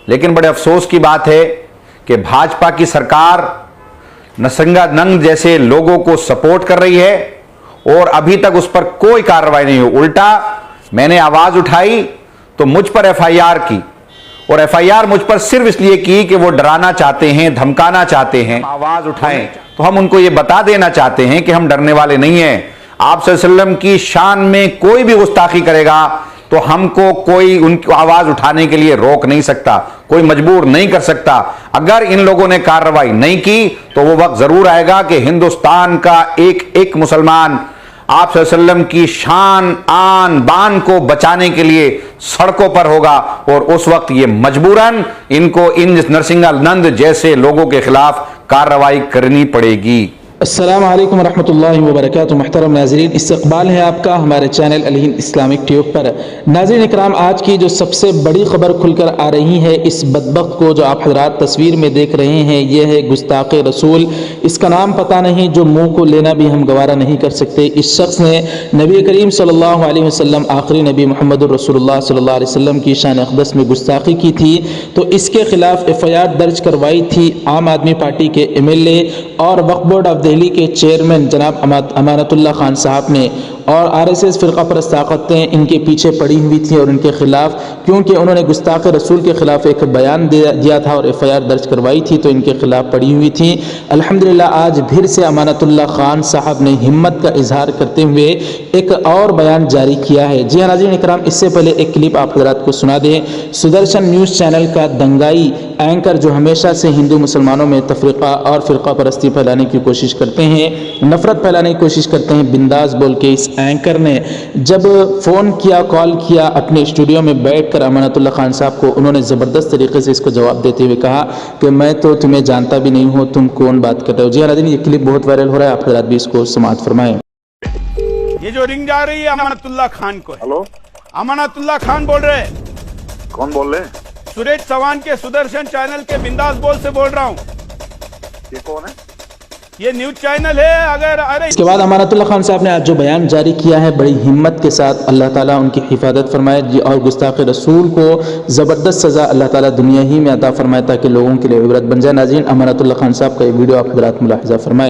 लेकिन बड़े अफसोस की बात है कि भाजपा की सरकार नरसिंहानंद जैसे लोगों को सपोर्ट कर रही है और अभी तक उस पर कोई कार्रवाई नहीं हुई। उल्टा मैंने आवाज उठाई तो मुझ पर एफआईआर की, और एफआईआर मुझ पर सिर्फ इसलिए की कि वो डराना चाहते हैं, धमकाना चाहते हैं। आवाज उठाएं तो हम उनको ये बता देना चाहते हैं कि हम डरने वाले नहीं हैं। आप सल्लल्लाहु अलैहि वसल्लम की शान में कोई भी गुस्ताखी करेगा तो हमको कोई उनकी आवाज उठाने के लिए रोक नहीं सकता, कोई मजबूर नहीं कर सकता। अगर इन लोगों ने कार्रवाई नहीं की तो वो वक्त जरूर आएगा कि हिंदुस्तान का एक एक मुसलमान आप सल्लल्लाहु अलैहि वसल्लम की शान आन बान को बचाने के लिए सड़कों पर होगा, और उस वक्त ये मजबूरन इनको इन नरसिंहानंद जैसे लोगों के खिलाफ कार्रवाई करनी पड़ेगी। अस्सलाम वालेकुम रहमतुल्लाहि व बरकातुहू। मुहतरम नाज़रीन, इस्तक़बाल है आपका हमारे चैनल अल हिंद इस्लामिक ट्यूब पर। नाज़रीन इकराम, आज की जो सबसे बड़ी खबर खुलकर आ रही है, इस बदबख्त को जो आप हज़रात तस्वीर में देख रहे हैं, यह है गुस्ताख़े रसूल। इसका नाम पता नहीं, जो मुंह को लेना भी हम गवारा नहीं कर सकते। इस शख्स ने नबी करीम सल्लल्लाहु अलैहि वसल्लम, आखिरी नबी मोहम्मद रसूलुल्लाह सल्लल्लाहु अलैहि वसल्लम की शान अक़दस में गुस्ताखी की थी, तो इसके खिलाफ एफआईआर दर्ज करवाई थी आम आदमी पार्टी के एमएलए और वक्फ बोर्ड ऑफ दिल्ली के चेयरमैन जनाब अमानतुल्लाह खान साहब ने। और आरएसएस फ़िरक़ा परस्त ताकतें इनके पीछे पड़ी हुई थी और इनके खिलाफ, क्योंकि उन्होंने गुस्ताख़ रसूल के खिलाफ एक बयान दिया था और एफआईआर दर्ज करवाई थी, तो इनके खिलाफ पड़ी हुई थी। अल्हम्दुलिल्लाह आज फिर से अमानतुल्लाह खान साहब ने हिम्मत का इजहार करते हुए एक और बयान जारी किया है। जी हाँ नाज़रीन इकराम, इससे पहले एक क्लिप आप हज़रात को सुना दें। सुदर्शन न्यूज़ चैनल का दंगाई एंकर जो हमेशा से हिंदू मुसलमानों में तफरीक़ा और फ़िरक़ा परस्ती फैलाने की कोशिश करते हैं, नफ़रत फैलाने की कोशिश करते हैं, बिंदास बोल के इस एंकर ने जब फ़ोन किया, कॉल किया अपने स्टूडियो में बैठकर अमानतुल्लाह खान साहब को, उन्होंने ज़बरदस्त तरीके से इसको जवाब देते हुए कहा कि मैं तो तुम्हें जानता भी नहीं हूँ, तुम कौन बात कर रहे हो। जी हाँ नाज़रीन, ये क्लिप बहुत वायरल हो रहा है, आप हज़रात भी इसको समाअत फरमाएं। ये जो रिंग जा रही है अमानतुल्लाह खान को। हेलो, अमानतुल्लाह खान बोल रहे हैं? कौन बोल रहे हैं? सुरेश चौहान के सुदर्शन चैनल के बिंदास बोल से बोल रहा हूँ। ये कौन है? ये न्यूज चैनल है। अगर इसके बाद अमानतुल्लाह खान साहब ने आज जो बयान जारी किया है, बड़ी हिम्मत के साथ, अल्लाह ताला उनकी हिफाजत फरमाए जी, और गुस्ताख़ रसूल को ज़बरदस्त सज़ा अल्लाह ताला दुनिया ही में अता फरमाए ताकि लोगों के लिए इबरत बन जाए। नाज़रीन, अमानतुल्लाह खान साहब का ये वीडियो आप हज़रात मुलाहिज़ा फरमाए।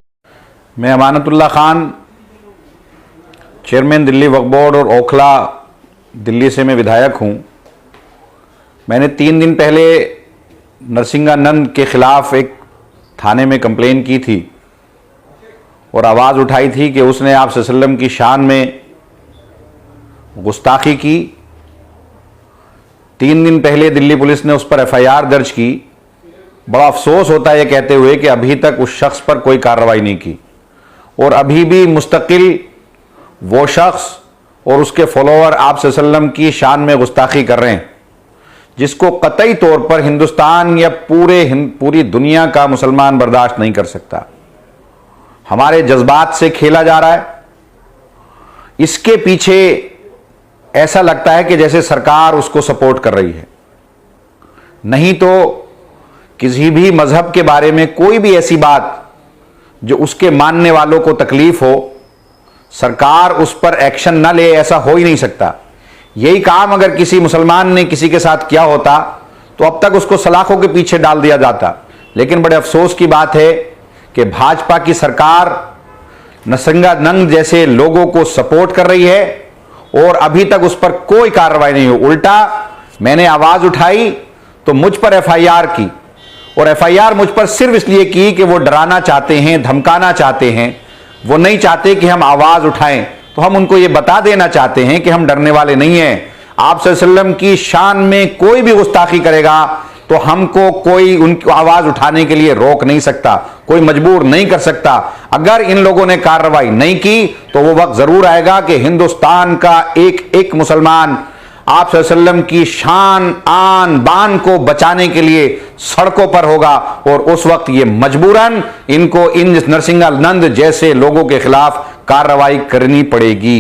मैं अमानतुल्लाह खान, चेयरमैन दिल्ली वक्फ बोर्ड और ओखला दिल्ली से मैं विधायक हूँ। मैंने 3 दिन पहले नरसिंहानंद के ख़िलाफ़ एक थाने में कंप्लेन की थी और आवाज़ उठाई थी कि उसने आप सल्लल्लाहु अलैहि वसल्लम की शान में गुस्ताखी की। 3 दिन पहले दिल्ली पुलिस ने उस पर एफआईआर दर्ज की। बड़ा अफसोस होता है ये कहते हुए कि अभी तक उस शख्स पर कोई कार्रवाई नहीं की, और अभी भी मुस्तकिल वो शख्स और उसके फॉलोअर आप सल्लल्लाहु अलैहि वसल्लम की शान में गुस्ताखी कर रहे हैं, जिसको कतई तौर पर हिंदुस्तान या पूरी दुनिया का मुसलमान बर्दाश्त नहीं कर सकता। हमारे जज्बात से खेला जा रहा है। इसके पीछे ऐसा लगता है कि जैसे सरकार उसको सपोर्ट कर रही है। नहीं तो किसी भी मजहब के बारे में कोई भी ऐसी बात जो उसके मानने वालों को तकलीफ हो, सरकार उस पर एक्शन ना ले, ऐसा हो ही नहीं सकता। यही काम अगर किसी मुसलमान ने किसी के साथ किया होता तो अब तक उसको सलाखों के पीछे डाल दिया जाता। लेकिन बड़े अफसोस की बात है कि भाजपा की सरकार नरसिंहानंद जैसे लोगों को सपोर्ट कर रही है और अभी तक उस पर कोई कार्रवाई नहीं हुई। उल्टा मैंने आवाज उठाई तो मुझ पर एफआईआर की, और एफआईआर मुझ पर सिर्फ इसलिए की कि वो डराना चाहते हैं, धमकाना चाहते हैं। वो नहीं चाहते कि हम आवाज उठाएं, तो हम उनको ये बता देना चाहते हैं कि हम डरने वाले नहीं हैं। आप सल्लल्लाहु अलैहि वसल्लम की शान में कोई भी गुस्ताखी करेगा तो हमको कोई उनकी आवाज उठाने के लिए रोक नहीं सकता, कोई मजबूर नहीं कर सकता। अगर इन लोगों ने कार्रवाई नहीं की तो वो वक्त जरूर आएगा कि हिंदुस्तान का एक एक मुसलमान आप सल्लल्लाहु अलैहि वसल्लम की शान आन बान को बचाने के लिए सड़कों पर होगा, और उस वक्त ये मजबूरन इनको इन नरसिंहानंद जैसे लोगों के खिलाफ कार्रवाई करनी पड़ेगी।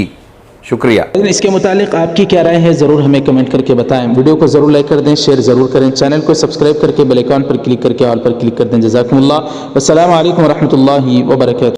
शुक्रिया। इसके मुतालिक आपकी क्या राय है, ज़रूर हमें कमेंट करके बताएं। वीडियो को ज़रूर लाइक कर दें, शेयर ज़रूर करें, चैनल को सब्सक्राइब करके बेल आइकन पर क्लिक करके ऑल पर क्लिक कर दें। जज़ाकुमुल्लाह। अस्सलामु अलैकुम व रहमतुल्लाहि व बरकातहू।